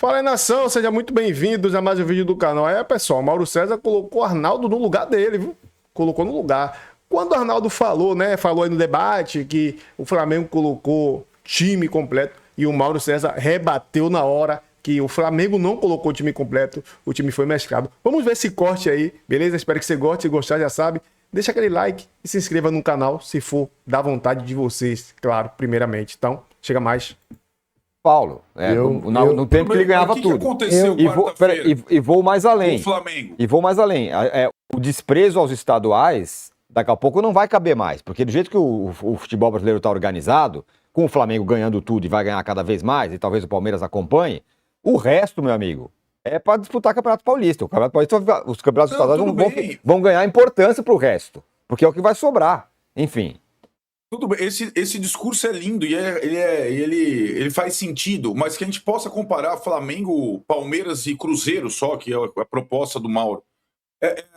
Fala aí, nação, sejam muito bem-vindos a mais um vídeo do canal. Aí, pessoal, Mauro César colocou o Arnaldo no lugar dele, viu? Colocou no lugar. Quando o Arnaldo falou, né, falou aí no debate que o Flamengo colocou time completo e o Mauro César rebateu na hora que o Flamengo não colocou o time completo, o time foi mesclado. Vamos ver esse corte aí, beleza? Espero que você goste, se gostar já sabe. Deixa aquele like e se inscreva no canal se for da vontade de vocês, claro, primeiramente. Então, chega mais. Paulo, no tempo que ele ganhava tudo. O que aconteceu quarta-feira? E vou mais além. O Flamengo. E vou mais além. O desprezo aos estaduais, daqui a pouco não vai caber mais. Porque do jeito que o futebol brasileiro está organizado, com o Flamengo ganhando tudo e vai ganhar cada vez mais, e talvez o Palmeiras acompanhe, o resto, meu amigo, é para disputar Campeonato Paulista. O Campeonato Paulista, os campeonatos estaduais vão ganhar importância para o resto. Porque é o que vai sobrar. Enfim. Tudo bem, esse discurso é lindo e ele faz sentido, mas que a gente possa comparar Flamengo, Palmeiras e Cruzeiro só, que é a proposta do Mauro.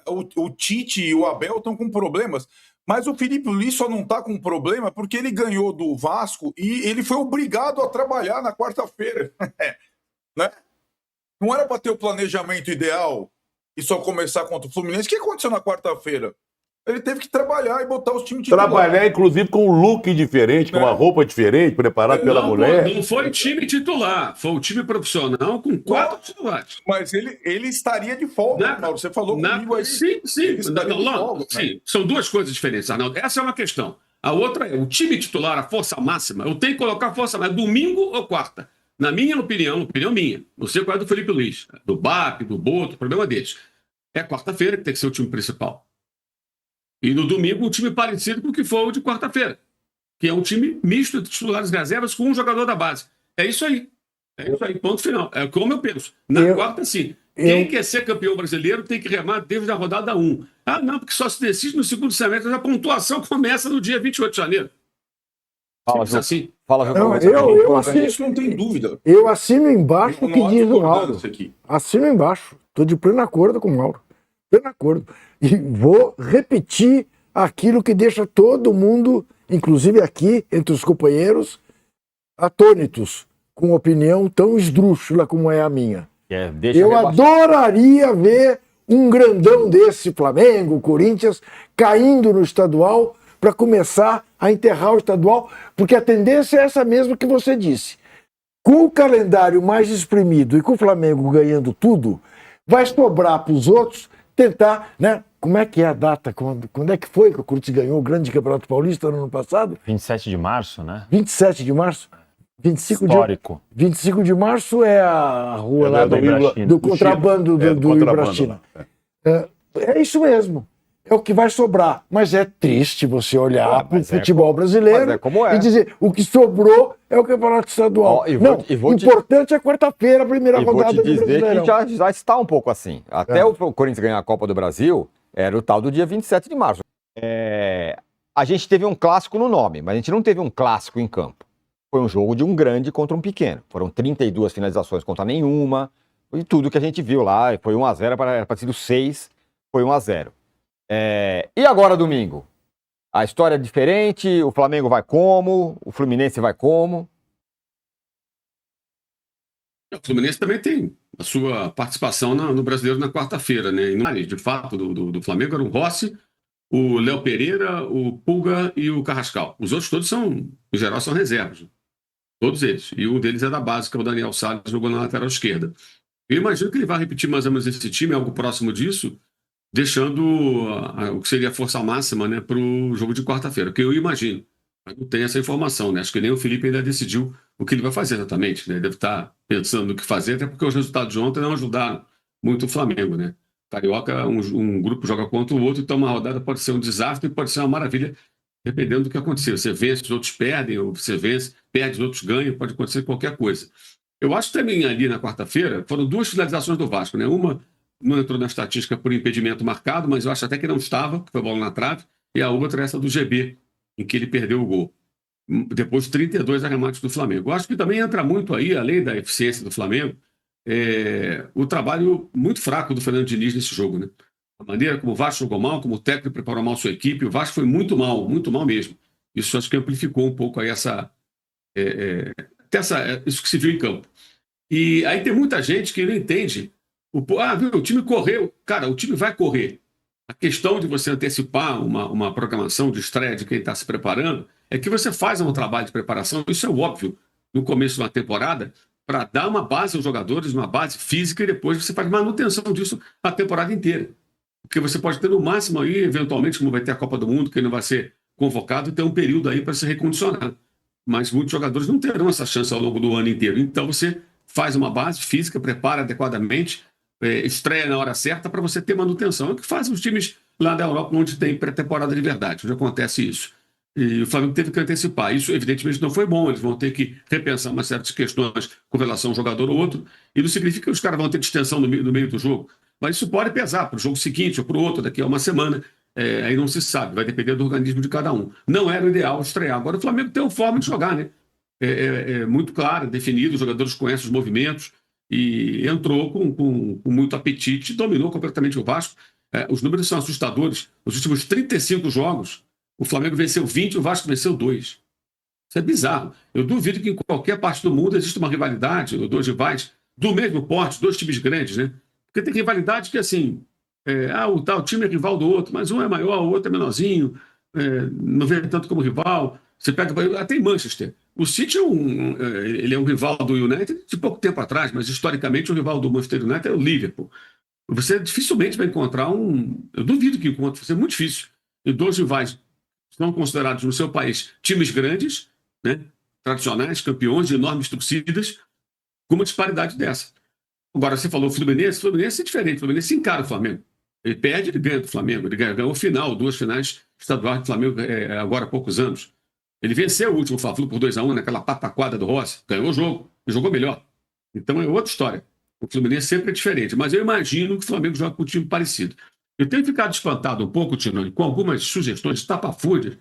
O Tite e o Abel estão com problemas, mas o Felipe Luiz só não está com problema porque ele ganhou do Vasco e ele foi obrigado a trabalhar na quarta-feira. Né? Não era para ter o planejamento ideal e só começar contra o Fluminense. O que aconteceu na quarta-feira? Ele teve que trabalhar e botar os times titulares. Trabalhar, inclusive, com um look diferente, com uma roupa diferte, preparado pela mulher. Não foi time titular, foi o time profissional com 4 titulares. Mas ele estaria de folga, Mauro. Você falou comigo aí. Sim. Sim. São duas coisas diferentes, Arnaldo. Essa é uma questão. A outra é o time titular, a força máxima. Eu tenho que colocar a força máxima domingo ou quarta. Na minha opinião minha, não sei qual é do Felipe Luiz, do BAP, do Boto, o problema deles. É quarta-feira que tem que ser o time principal. E no domingo, um time parecido com o que foi o de quarta-feira, que é um time misto de titulares e reservas com um jogador da base. É isso aí, ponto final. É como eu penso. Na quarta, sim. Quem quer ser campeão brasileiro tem que remar desde a rodada 1. Ah, não, porque só se decide no segundo semestre, a pontuação começa no dia 28 de janeiro. Assim. Isso não tem dúvida. Eu assino embaixo o que diz o Mauro. Assino embaixo. Estou de pleno acordo com o Mauro. Pleno acordo. E vou repetir aquilo que deixa todo mundo, inclusive aqui, entre os companheiros, atônitos, com opinião tão esdrúxula como é a minha. Eu adoraria ver um grandão desse, Flamengo, Corinthians, caindo no estadual para começar a enterrar o estadual, porque a tendência é essa mesma que você disse. Com o calendário mais exprimido e com o Flamengo ganhando tudo, vai sobrar para os outros tentar, né? Como é que é a data? Quando é que foi que o Corinthians ganhou o grande Campeonato Paulista no ano passado? 27 de março, né? 27 de março? 25 Histórico. 25 de março é a rua lá do contrabando do Ibrachina. É isso mesmo. É o que vai sobrar. Mas é triste você olhar para o futebol brasileiro e dizer o que sobrou é o Campeonato Estadual. Importante é quarta-feira, a primeira rodada do Brasileirão. Vou te dizer que já está um pouco assim. Até o Corinthians ganhar a Copa do Brasil, era o tal do dia 27 de março. A gente teve um clássico no nome, mas a gente não teve um clássico em campo. Foi um jogo de um grande contra um pequeno. Foram 32 finalizações contra nenhuma. E tudo que a gente viu lá, foi 1-0, era para ter sido 6, foi 1-0. E agora domingo? A história é diferente, o Flamengo vai como? O Fluminense vai como? O Fluminense também tem a sua participação no Brasileiro na quarta-feira, né? E, de fato, do Flamengo era o Rossi, o Léo Pereira, o Pulga e o Carrascal. Os outros todos em geral, são reservas. Todos eles. E um deles é da base, que é o Daniel Salles, jogou na lateral esquerda. Eu imagino que ele vai repetir mais ou menos esse time, algo próximo disso, deixando o que seria a força máxima, né, para o jogo de quarta-feira, que eu imagino. Mas não tem essa informação, né? Acho que nem o Felipe ainda decidiu o que ele vai fazer exatamente, né? Deve estar pensando no que fazer, até porque os resultados de ontem não ajudaram muito o Flamengo, né? Carioca, um grupo joga contra o outro, então uma rodada pode ser um desastre e pode ser uma maravilha, dependendo do que acontecer. Você vence, os outros perdem, ou você vence, perde, os outros ganham, pode acontecer qualquer coisa. Eu acho que também ali na quarta-feira foram 2 finalizações do Vasco, né? Uma não entrou na estatística por impedimento marcado, mas eu acho até que não estava, que foi bola na trave, e a outra é essa do GB, em que ele perdeu o gol. Depois de 32 arremates do Flamengo. Eu acho que também entra muito aí, além da eficiência do Flamengo, o trabalho muito fraco do Fernando Diniz nesse jogo, né? A maneira como o Vasco jogou mal, como o técnico preparou mal sua equipe, o Vasco foi muito mal mesmo. Isso acho que amplificou um pouco aí isso que se viu em campo. E aí tem muita gente que não entende. Viu, o time correu. Cara, o time vai correr. A questão de você antecipar uma programação de estreia de quem está se preparando é que você faz um trabalho de preparação, isso é óbvio, no começo de uma temporada, para dar uma base aos jogadores, uma base física, e depois você faz manutenção disso a temporada inteira. Porque você pode ter no máximo aí, eventualmente, como vai ter a Copa do Mundo, que não vai ser convocado, ter um período aí para se recondicionar. Mas muitos jogadores não terão essa chance ao longo do ano inteiro. Então você faz uma base física, prepara adequadamente, estreia na hora certa para você ter manutenção. É o que fazem os times lá da Europa, onde tem pré-temporada de verdade, onde acontece isso. E o Flamengo teve que antecipar. Isso, evidentemente, não foi bom. Eles vão ter que repensar umas certas questões com relação a um jogador ou outro. E não significa que os caras vão ter distensão no meio do jogo. Mas isso pode pesar para o jogo seguinte ou para o outro, daqui a uma semana. Aí não se sabe, vai depender do organismo de cada um. Não era o ideal estrear. Agora o Flamengo tem uma forma de jogar, né? É muito claro, definido, os jogadores conhecem os movimentos e entrou com muito apetite, dominou completamente o Vasco. Os números são assustadores. Nos últimos 35 jogos, o Flamengo venceu 20 e o Vasco venceu 2. Isso é bizarro. Eu duvido que em qualquer parte do mundo exista uma rivalidade, ou dois rivais do mesmo porte, dois times grandes, né? Porque tem rivalidade que, assim, o tal time é rival do outro, mas um é maior, o outro é menorzinho, não vê tanto como rival. Você pega até em Manchester. O City ele é um rival do United de pouco tempo atrás, mas historicamente o rival do Manchester United é o Liverpool. Você dificilmente vai encontrar eu duvido que encontre, vai ser muito difícil. E dois rivais são considerados no seu país times grandes, né, tradicionais, campeões, de enormes torcidas, com uma disparidade dessa. Agora, você falou o Fluminense é diferente. O Fluminense encara o Flamengo. Ele perde, ele ganha do Flamengo. Ele ganhou final, 2 finais estaduais do Flamengo agora há poucos anos. Ele venceu o último Fla-Flu por 2-1 naquela pataquada do Rossi. Ganhou o jogo. E jogou melhor. Então é outra história. O Fluminense sempre é diferente. Mas eu imagino que o Flamengo joga com um time parecido. Eu tenho ficado espantado um pouco, Tino, com algumas sugestões estapafúrdias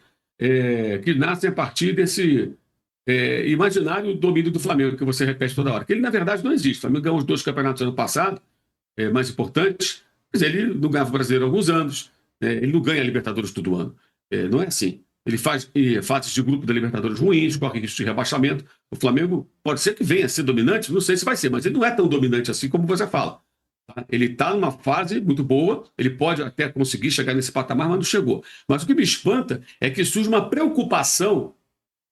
que nascem a partir desse imaginário domínio do Flamengo, que você repete toda hora. Que ele, na verdade, não existe. O Flamengo ganhou os 2 campeonatos ano passado, mais importantes, mas ele não ganhava o Brasileiro há alguns anos, ele não ganha a Libertadores todo ano. Não é assim. Ele faz fases de grupo da Libertadores ruins, corre risco de rebaixamento. O Flamengo pode ser que venha a ser dominante, não sei se vai ser, mas ele não é tão dominante assim como você fala. Tá? Ele está numa fase muito boa, ele pode até conseguir chegar nesse patamar, mas não chegou. Mas o que me espanta é que surge uma preocupação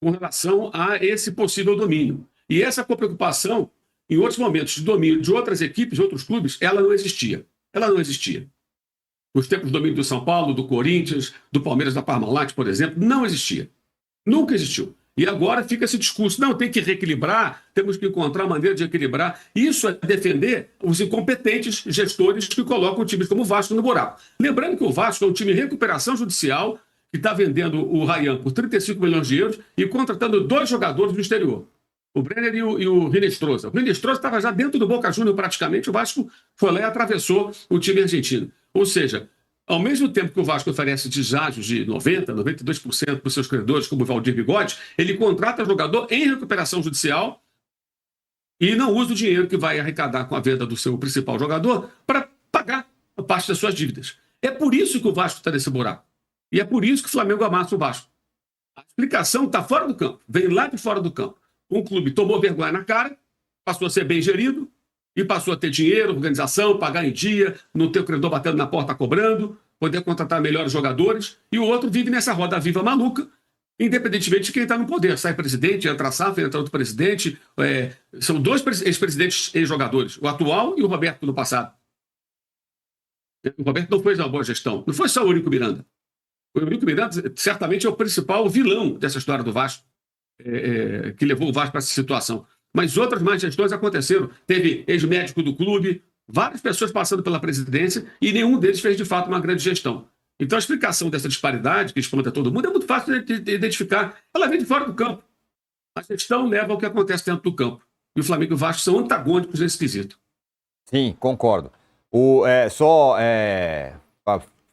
com relação a esse possível domínio. E essa preocupação, em outros momentos de domínio de outras equipes, de outros clubes, ela não existia. Ela não existia. Nos tempos do domínio do São Paulo, do Corinthians, do Palmeiras, da Parmalat, por exemplo, não existia. Nunca existiu. E agora fica esse discurso, não, tem que reequilibrar, temos que encontrar maneira de equilibrar. Isso é defender os incompetentes gestores que colocam times como o Vasco no buraco. Lembrando que o Vasco é um time em recuperação judicial, que está vendendo o Ryan por 35 milhões de euros e contratando 2 jogadores do exterior, o Brenner e o Rinestrosa. O Rinestrosa estava já dentro do Boca Juniors praticamente, o Vasco foi lá e atravessou o time argentino. Ou seja, ao mesmo tempo que o Vasco oferece deságios de 90%, 92% para os seus credores, como o Valdir Bigode, ele contrata jogador em recuperação judicial e não usa o dinheiro que vai arrecadar com a venda do seu principal jogador para pagar a parte das suas dívidas. É por isso que o Vasco está nesse buraco. E é por isso que o Flamengo amassa o Vasco. A explicação está fora do campo, vem lá de fora do campo. Um clube tomou vergonha na cara, passou a ser bem gerido e passou a ter dinheiro, organização, pagar em dia, não ter o credor batendo na porta cobrando, poder contratar melhores jogadores, e o outro vive nessa roda viva maluca, independentemente de quem está no poder. Sai presidente, entra SAF, entra outro presidente. São 2 ex-presidentes ex-jogadores, o atual e o Roberto no passado. O Roberto não fez uma boa gestão. Não foi só o Eurico Miranda. O Eurico Miranda certamente é o principal vilão dessa história do Vasco, que levou o Vasco para essa situação. Mas outras más gestões aconteceram. Teve ex-médico do clube, várias pessoas passando pela presidência e nenhum deles fez, de fato, uma grande gestão. Então, a explicação dessa disparidade, que espanta todo mundo, é muito fácil de identificar. Ela vem de fora do campo. A gestão leva ao que acontece dentro do campo. E o Flamengo e o Vasco são antagônicos nesse quesito. Sim, concordo.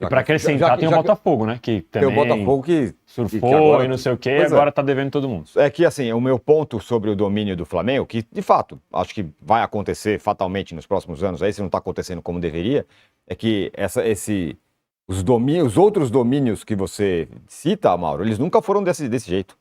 E para acrescentar, tem o Botafogo, né? Que também tem o Botafogo que surfou agora, e não sei o quê, e agora tá devendo todo mundo. É que, assim, o meu ponto sobre o domínio do Flamengo, que, de fato, acho que vai acontecer fatalmente nos próximos anos, aí se não está acontecendo como deveria, é que os outros domínios que você cita, Mauro, eles nunca foram desse jeito.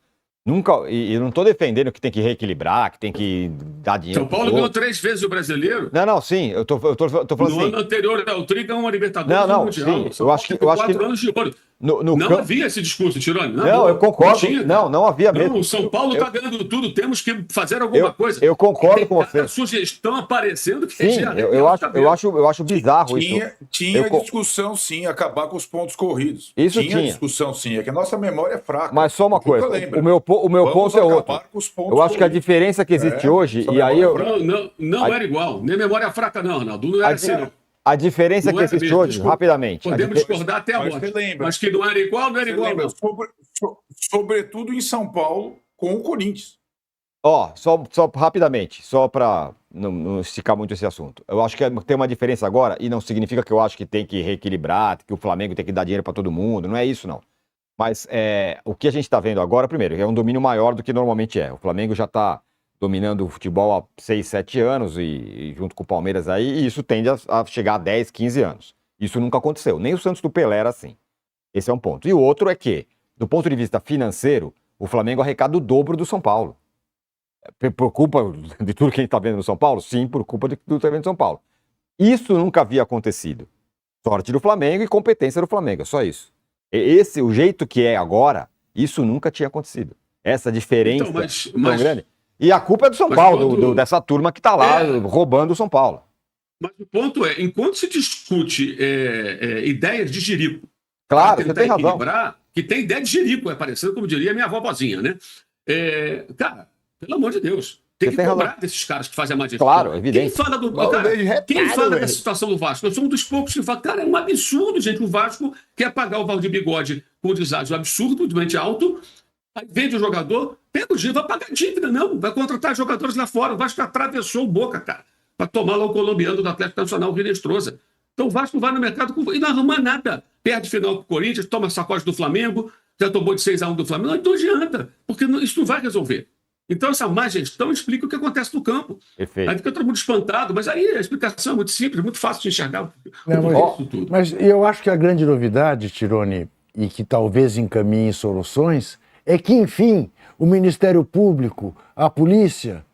Nunca, e eu não tô defendendo que tem que reequilibrar, que tem que dar dinheiro. São Paulo ganhou 3 vezes o Brasileiro. Não, sim, eu tô falando No assim. ano anterior ao Tri ganhou uma Libertadores e um Não, Mundial. sim, São eu acho que 4 anos de ouro. Não havia esse discurso, Tirone. Não, eu concordo. tinha, Não havia mesmo. Não, o São Paulo está ganhando tudo, temos que fazer alguma coisa. Eu concordo com você. Tem sugestão aparecendo que Sim, eu acho bizarro isso. Tinha discussão, sim, acabar com os pontos corridos. Isso tinha discussão, sim. É que a nossa memória é fraca. Mas só uma coisa, o meu ponto é outro. Eu acho que a diferença que existe hoje, e aí eu... Não era igual. Nem memória fraca não, Arnaldo. Não era assim, não. A diferença que existe hoje, rapidamente. Podemos discordar até a morte. Mas que não era igual, não era igual, não. Sobretudo em São Paulo, com o Corinthians. Só rapidamente, só para não esticar muito esse assunto. Eu acho que tem uma diferença agora, e não significa que eu acho que tem que reequilibrar, que o Flamengo tem que dar dinheiro para todo mundo, não é isso, não. Mas o que a gente está vendo agora, primeiro, é um domínio maior do que normalmente é. O Flamengo já está dominando o futebol há 6, 7 anos, e junto com o Palmeiras aí, e isso tende a chegar a 10, 15 anos. Isso nunca aconteceu. Nem o Santos do Pelé era assim. Esse é um ponto. E o outro é que, do ponto de vista financeiro, o Flamengo arrecada o dobro do São Paulo. Por culpa de tudo que a gente está vendo no São Paulo? Sim, por culpa de tudo que está vendo no São Paulo. Isso nunca havia acontecido. Sorte do Flamengo e competência do Flamengo, é só isso. O jeito que é agora, isso nunca tinha acontecido. Essa diferença tão grande. E a culpa é do São Paulo, dessa turma que está lá roubando o São Paulo. Mas o ponto é, enquanto se discute ideias de jirico, claro, você tem razão. Que tem ideia de jirico, parecendo, como diria minha vovozinha, né? Cara, pelo amor de Deus, tem que cobrar desses caras que fazem a má gestão. Claro, evidente. Quem fala da situação do Vasco? Eu sou um dos poucos que fala, cara, é um absurdo, gente, o Vasco quer pagar o Valdir Bigode com um deságio absurdamente alto, aí vende o jogador, pega o dinheiro, vai pagar dívida, não, vai contratar jogadores lá fora. O Vasco atravessou o Boca, cara, para tomar lá o colombiano do Atlético Nacional, o Rinestrosa. Então o Vasco vai no mercado e não arruma nada. Perde final com o Corinthians, toma sacode do Flamengo, já tomou de 6-1 do Flamengo. Não adianta, porque isso não vai resolver. Então essa má gestão explica o que acontece no campo. Perfeito. Aí fica todo mundo espantado, mas aí a explicação é muito simples, muito fácil de enxergar. Mas eu acho que a grande novidade, Tirone, e que talvez encaminhe soluções, é que, enfim, o Ministério Público, a polícia,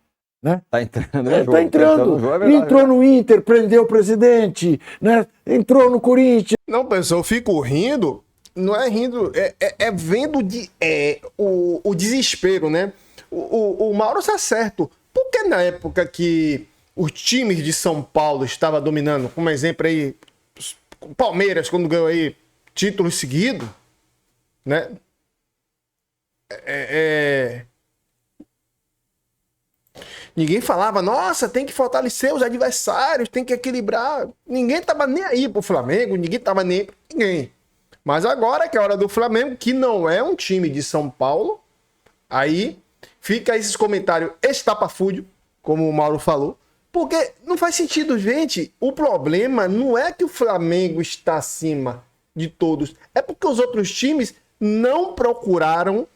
né? Tá entrando, tá entrando. Entrou no Inter, prendeu o presidente, né? Entrou no Corinthians. Não, pessoal, eu fico rindo, não é rindo, é vendo o desespero, né? O Mauro está certo. Porque na época que os times de São Paulo estavam dominando, como exemplo aí, o Palmeiras, quando ganhou aí títulos seguidos, né? Ninguém falava, nossa, tem que fortalecer os adversários, tem que equilibrar. Ninguém tava nem aí pro Flamengo, ninguém tava nem aí pra ninguém. Mas agora que é a hora do Flamengo, que não é um time de São Paulo, aí fica esses comentários estapafúrdio, como o Mauro falou, porque não faz sentido, gente. O problema não é que o Flamengo está acima de todos, é porque os outros times não procuraram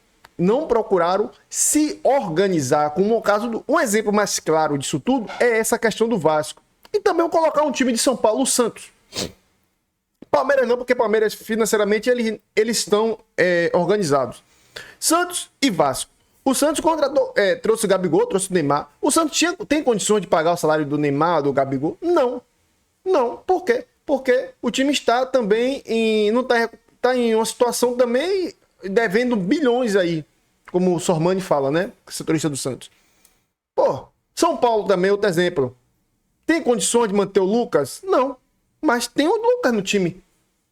se organizar, como o caso um exemplo mais claro disso tudo é essa questão do Vasco. E também vou colocar um time de São Paulo, o Santos. Palmeiras não, porque Palmeiras financeiramente eles estão organizados. Santos e Vasco. O Santos contratou, trouxe o Gabigol, trouxe o Neymar. O Santos tem condições de pagar o salário do Neymar, do Gabigol? Não. Não. Por quê? Porque o time está também tá em uma situação também devendo bilhões aí, como o Sormani fala, né? Setorista do Santos. Pô, São Paulo também, outro exemplo. Tem condições de manter o Lucas? Não. Mas tem o Lucas no time.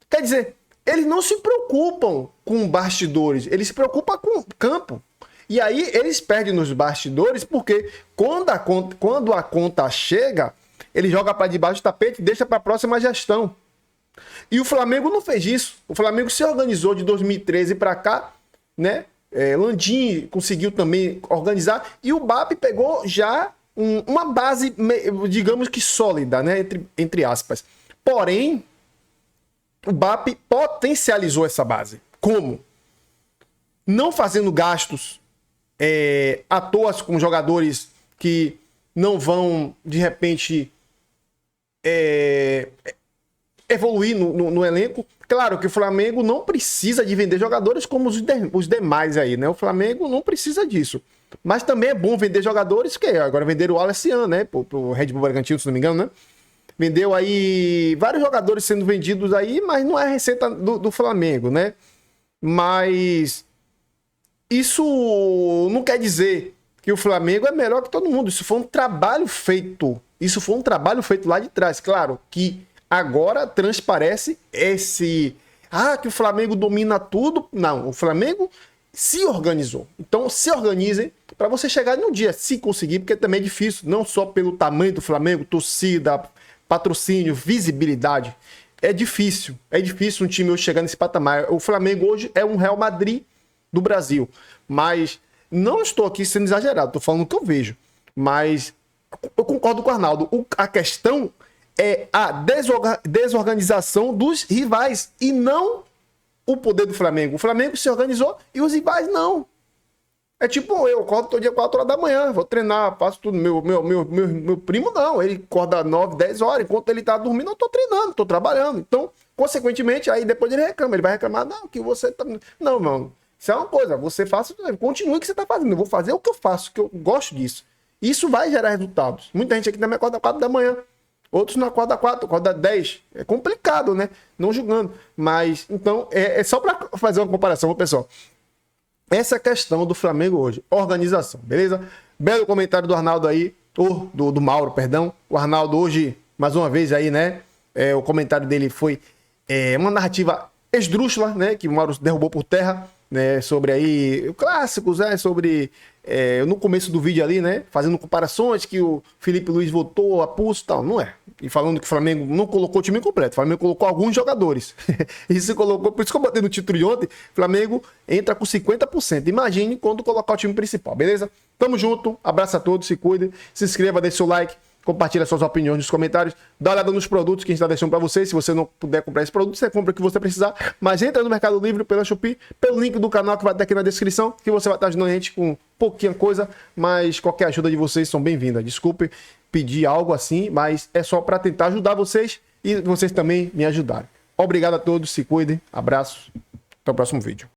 Quer dizer, eles não se preocupam com bastidores, eles se preocupam com o campo. E aí eles perdem nos bastidores porque quando a conta chega, ele joga para debaixo do tapete e deixa para a próxima gestão. E o Flamengo não fez isso. O Flamengo se organizou de 2013 para cá, né? Landim conseguiu também organizar e o BAP pegou já uma base, digamos que sólida, né? Entre aspas. Porém, o BAP potencializou essa base. Como? Não fazendo gastos à toa com jogadores que não vão, de repente, evoluir no elenco. Claro que o Flamengo não precisa de vender jogadores como os demais aí, né? O Flamengo não precisa disso. Mas também é bom vender jogadores, que agora venderam o Alessian, né? Pro Red Bull Bragantino, se não me engano, né? Vendeu aí vários jogadores sendo vendidos aí, mas não é a receita do Flamengo, né? Mas isso não quer dizer que o Flamengo é melhor que todo mundo. Isso foi um trabalho feito. Isso foi um trabalho feito lá de trás. Claro que agora transparece que o Flamengo domina tudo. Não, o Flamengo se organizou. Então se organizem para você chegar no dia, se conseguir, porque também é difícil, não só pelo tamanho do Flamengo, torcida, patrocínio, visibilidade. É difícil um time hoje chegar nesse patamar. O Flamengo hoje é um Real Madrid do Brasil. Mas não estou aqui sendo exagerado, estou falando o que eu vejo. Mas eu concordo com o Arnaldo. A questão é a desorganização dos rivais e não o poder do Flamengo. O Flamengo se organizou e os rivais não. É tipo eu acordo todo dia 4 horas da manhã, vou treinar, faço tudo. Meu primo não, ele acorda 9, 10 horas, enquanto ele tá dormindo eu tô treinando, tô trabalhando. Então, consequentemente, aí depois ele reclama, ele vai reclamar, não, que você tá... Não, mano, isso é uma coisa, você faça, continue o que você tá fazendo, eu vou fazer o que eu faço, que eu gosto disso. Isso vai gerar resultados. Muita gente aqui também acorda 4 da manhã, outros não acorda 4, acorda 10. É complicado, né? Não julgando. Mas, então, é só pra fazer uma comparação, pessoal. Essa questão do Flamengo hoje, organização, beleza? Belo comentário do Arnaldo aí, ou do Mauro, perdão. O Arnaldo hoje, mais uma vez aí, né? O comentário dele foi uma narrativa esdrúxula, né? Que o Mauro derrubou por terra, né? Sobre aí, clássicos, né? Sobre, no começo do vídeo ali, né? Fazendo comparações que o Felipe Luiz votou a pulso e tal, não é. E falando que o Flamengo não colocou o time completo, o Flamengo colocou alguns jogadores. E se colocou, por isso que eu botei no título de ontem, o Flamengo entra com 50%. Imagine quando colocar o time principal, beleza? Tamo junto, abraço a todos, se cuidem, se inscreva, deixe seu like, compartilha suas opiniões nos comentários, dá uma olhada nos produtos que a gente está deixando para vocês. Se você não puder comprar esse produto, você compra o que você precisar, mas entra no Mercado Livre, pela Shopee, pelo link do canal que vai estar aqui na descrição, que você vai estar ajudando a gente com pouquinha coisa, mas qualquer ajuda de vocês são bem-vindas. Desculpe pedir algo assim, mas é só para tentar ajudar vocês e vocês também me ajudarem. Obrigado a todos, se cuidem, abraço, até o próximo vídeo.